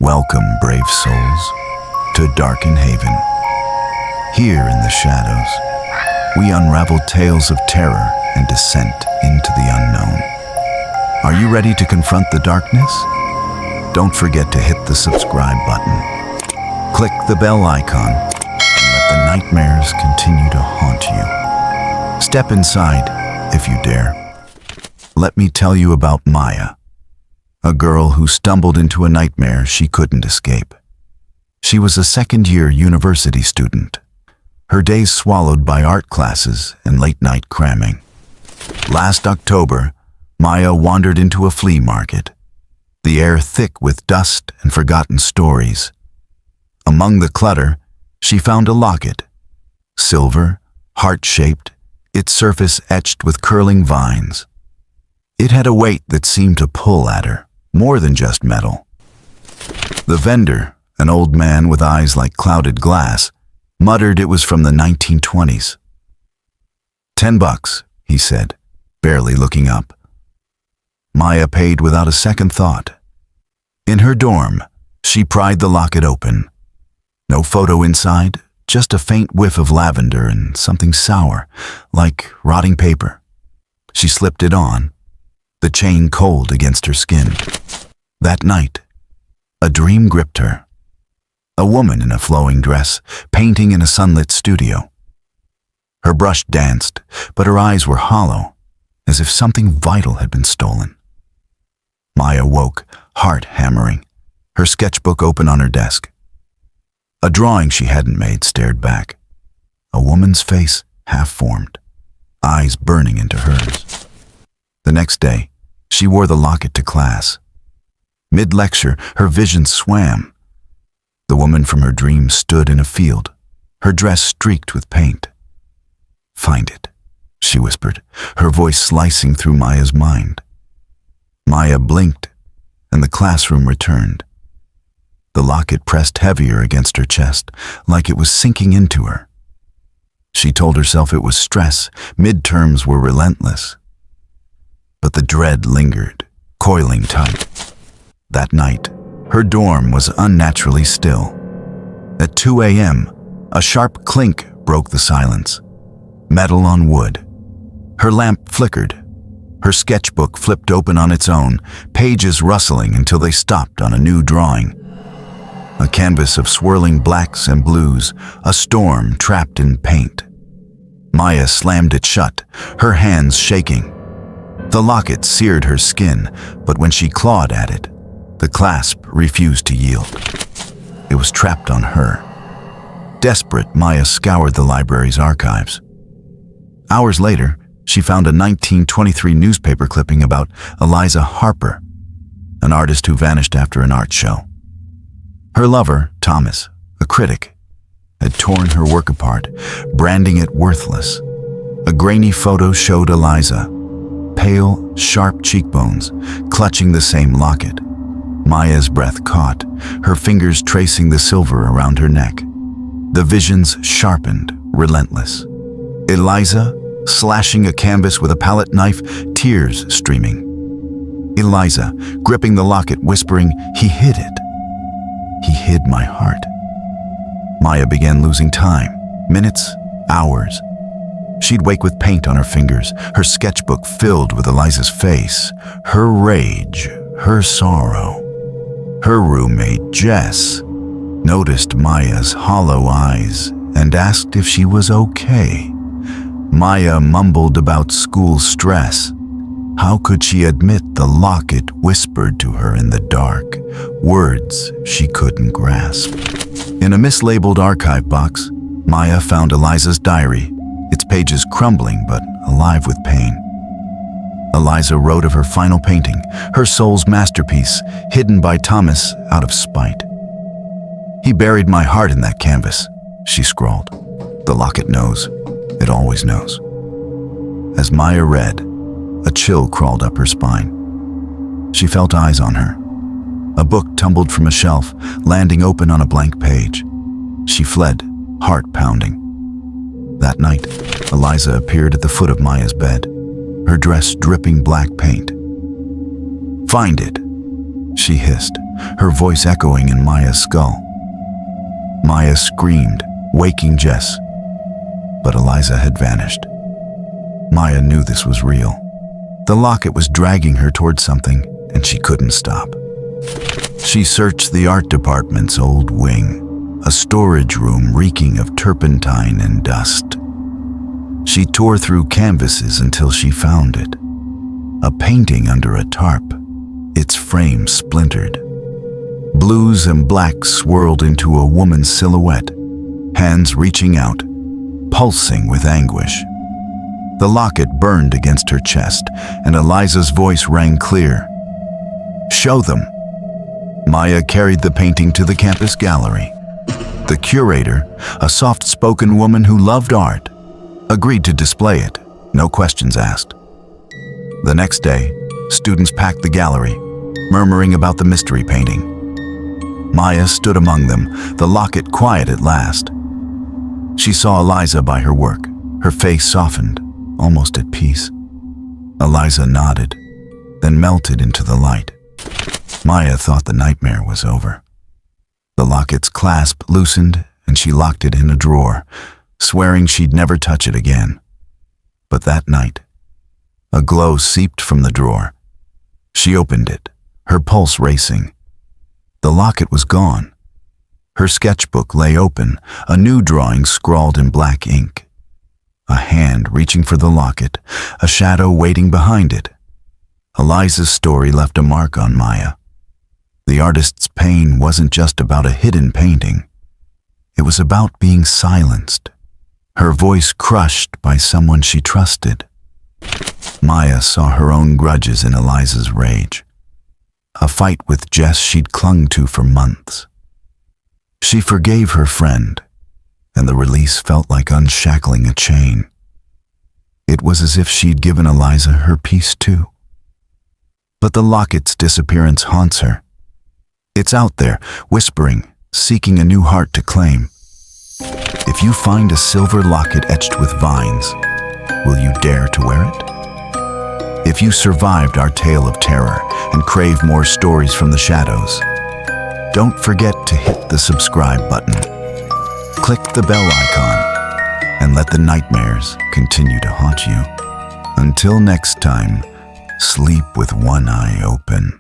Welcome, brave souls, to Darken Haven. Here in the shadows, we unravel tales of terror and descent into the unknown. Are you ready to confront the darkness? Don't forget to hit the subscribe button. Click the bell icon and let the nightmares continue to haunt you. Step inside, if you dare. Let me tell you about Maya, a girl who stumbled into a nightmare she couldn't escape. She was a second-year university student, her days swallowed by art classes and late-night cramming. Last October, Maya wandered into a flea market, the air thick with dust and forgotten stories. Among the clutter, she found a locket, silver, heart-shaped, its surface etched with curling vines. It had a weight that seemed to pull at her, more than just metal. The vendor, an old man with eyes like clouded glass, muttered it was from the 1920s. $10, he said, barely looking up. Maya paid without a second thought. In her dorm, she pried the locket open. No photo inside, just a faint whiff of lavender and something sour, like rotting paper. She slipped it on, the chain cold against her skin. That night, a dream gripped her. A woman in a flowing dress, painting in a sunlit studio. Her brush danced, but her eyes were hollow, as if something vital had been stolen. Maya woke, heart hammering, her sketchbook open on her desk. A drawing she hadn't made stared back. A woman's face half-formed, eyes burning into hers. The next day, she wore the locket to class. Mid-lecture, her vision swam. The woman from her dream stood in a field, her dress streaked with paint. "Find it," she whispered, her voice slicing through Maya's mind. Maya blinked, and the classroom returned. The locket pressed heavier against her chest, like it was sinking into her. She told herself it was stress, midterms were relentless. But the dread lingered, coiling tight. That night, her dorm was unnaturally still. At 2 a.m., a sharp clink broke the silence. Metal on wood. Her lamp flickered. Her sketchbook flipped open on its own, pages rustling until they stopped on a new drawing. A canvas of swirling blacks and blues, a storm trapped in paint. Maya slammed it shut, her hands shaking. The locket seared her skin, but when she clawed at it, the clasp refused to yield. It was trapped on her. Desperate, Maya scoured the library's archives. Hours later, she found a 1923 newspaper clipping about Eliza Harper, an artist who vanished after an art show. Her lover, Thomas, a critic, had torn her work apart, branding it worthless. A grainy photo showed Eliza, pale, sharp cheekbones, clutching the same locket. Maya's breath caught, her fingers tracing the silver around her neck. The visions sharpened, relentless. Eliza, slashing a canvas with a palette knife, tears streaming. Eliza, gripping the locket, whispering, "He hid it. He hid my heart." Maya began losing time, minutes, hours. She'd wake with paint on her fingers, her sketchbook filled with Eliza's face, her rage, her sorrow. Her roommate, Jess, noticed Maya's hollow eyes and asked if she was okay. Maya mumbled about school stress. How could she admit the locket whispered to her in the dark, words she couldn't grasp? In a mislabeled archive box, Maya found Eliza's diary, its pages crumbling but alive with pain. Eliza wrote of her final painting, her soul's masterpiece, hidden by Thomas out of spite. "He buried my heart in that canvas," she scrawled. "The locket knows. It always knows." As Maya read, a chill crawled up her spine. She felt eyes on her. A book tumbled from a shelf, landing open on a blank page. She fled, heart pounding. That night, Eliza appeared at the foot of Maya's bed, her dress dripping black paint. "Find it," she hissed, her voice echoing in Maya's skull. Maya screamed, waking Jess, but Eliza had vanished. Maya knew this was real. The locket was dragging her toward something, and she couldn't stop. She searched the art department's old wing, a storage room reeking of turpentine and dust. She tore through canvases until she found it. A painting under a tarp, its frame splintered. Blues and blacks swirled into a woman's silhouette, hands reaching out, pulsing with anguish. The locket burned against her chest, and Eliza's voice rang clear. "Show them." Maya carried the painting to the campus gallery. The curator, a soft-spoken woman who loved art, agreed to display it, no questions asked. The next day, students packed the gallery, murmuring about the mystery painting. Maya stood among them, the locket quiet at last. She saw Eliza by her work, her face softened, almost at peace. Eliza nodded, then melted into the light. Maya thought the nightmare was over. The locket's clasp loosened, and she locked it in a drawer, swearing she'd never touch it again. But that night, a glow seeped from the drawer. She opened it, her pulse racing. The locket was gone. Her sketchbook lay open, a new drawing scrawled in black ink. A hand reaching for the locket, a shadow waiting behind it. Eliza's story left a mark on Maya. The artist's pain wasn't just about a hidden painting. It was about being silenced, her voice crushed by someone she trusted. Maya saw her own grudges in Eliza's rage, a fight with Jess she'd clung to for months. She forgave her friend, and the release felt like unshackling a chain. It was as if she'd given Eliza her peace too. But the locket's disappearance haunts her. It's out there, whispering, seeking a new heart to claim. If you find a silver locket etched with vines, will you dare to wear it? If you survived our tale of terror and crave more stories from the shadows, don't forget to hit the subscribe button. Click the bell icon and let the nightmares continue to haunt you. Until next time, sleep with one eye open.